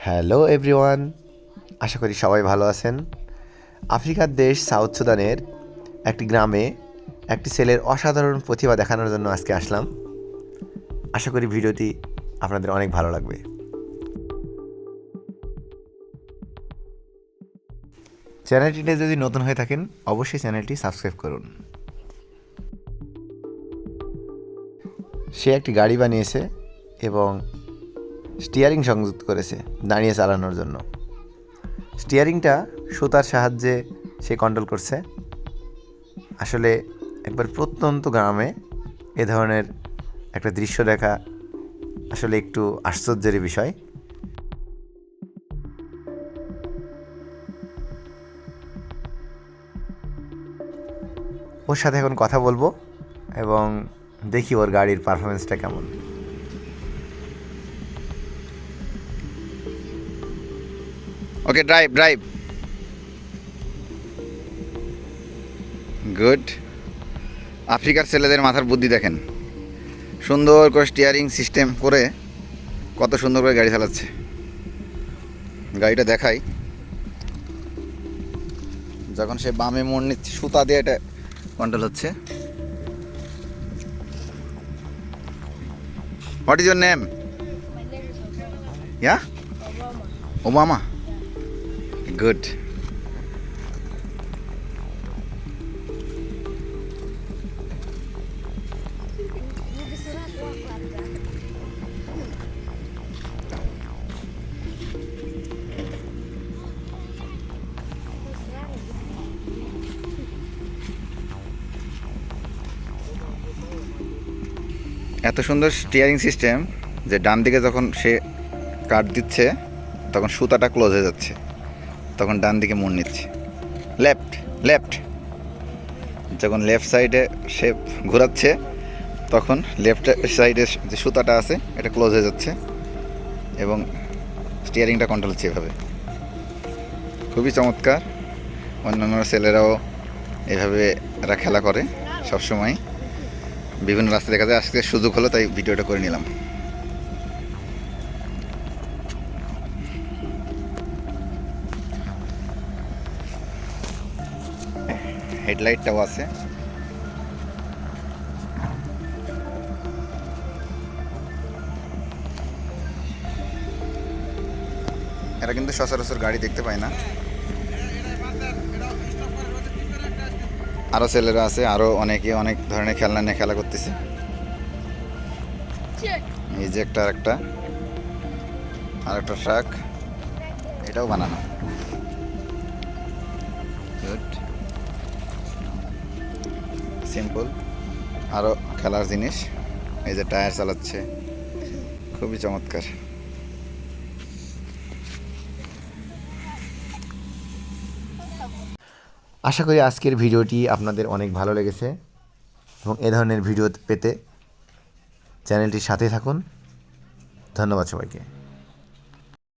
Hello everyone, আশা করি সবাই ভালো আছেন। আফ্রিকার দেশ সাউথ সুদানের একটি গ্রামে একটি ছেলের অসাধারণ প্রতিভা দেখানোর জন্য আজকে আসলাম। আশা করি ভিডিওটি আপনাদের অনেক ভালো লাগবে। চ্যানেলটিতে যদি নতুন হয়ে থাকেন অবশ্যই চ্যানেলটি সাবস্ক্রাইব করুন। সে একটি গাড়ি বানিয়েছে এবং স্টিয়ারিং সংযুক্ত করেছে দাঁড়িয়ে চালানোর জন্য। স্টিয়ারিংটা সুতার সাহায্যে সে কন্ট্রোল করছে। আসলে একবার প্রত্যন্ত গ্রামে এ ধরনের একটা দৃশ্য দেখা আসলে একটু আশ্চর্যের বিষয়। ওর সাথে এখন কথা বলবো এবং দেখি ওর গাড়ির পারফরমেন্সটা কেমন। ওকে, ড্রাইভ ড্রাইভ। গুড। আফ্রিকার ছেলেদের মাথার বুদ্ধি দেখেন, সুন্দর করে স্টিয়ারিং সিস্টেম করে কত সুন্দর করে গাড়ি চালাচ্ছে। গাড়িটা দেখাই, যখন সে বামে মোড় নিচ্ছে সুতা দিয়ে এটা কন্ট্রোল হচ্ছে। What is your name? My name is Obama. Yeah, Obama. Obama. Good. Ini surat keluarga. এত সুন্দর স্টিয়ারিং সিস্টেম যে ডান দিকে যখন সে কাট দিচ্ছে তখন সুতাটা ক্লোজ হয়ে যাচ্ছে, তখন ডান দিকে মোড় নিচ্ছে। লেফট লেফট, যখন লেফট সাইডে সে ঘোরাচ্ছে তখন লেফট সাইডে যে সুতাটা আছে এটা ক্লোজ হয়ে যাচ্ছে এবং স্টিয়ারিংটা কন্ট্রোল হচ্ছে এভাবে। খুবই চমৎকার। অন্যান্য ছেলেরাও এভাবে এরা খেলা করে সবসময়, বিভিন্ন রাস্তায় দেখা যায়। আজকে সুযোগ হলো তাই ভিডিওটা করে নিলাম। হেডলাইটটাও আছে। এরা কিন্তু সচরাচর গাড়ি দেখতে পায় না। আরও ছেলেরা আছে, আরও অনেকে অনেক ধরনের খেলনা নিয়ে খেলা করতেছে। এই যে একটা আর একটা ট্রাক, এটাও বানানো। Good, simple. আরও খেলার জিনিস, এই যে টায়ার চালাচ্ছে, খুবই চমৎকার। আশা করি আজকের ভিডিওটি আপনাদের অনেক ভালো লেগেছে এবং এ ধরনের ভিডিও পেতে চ্যানেলটির সাথে থাকুন। ধন্যবাদ সবাইকে।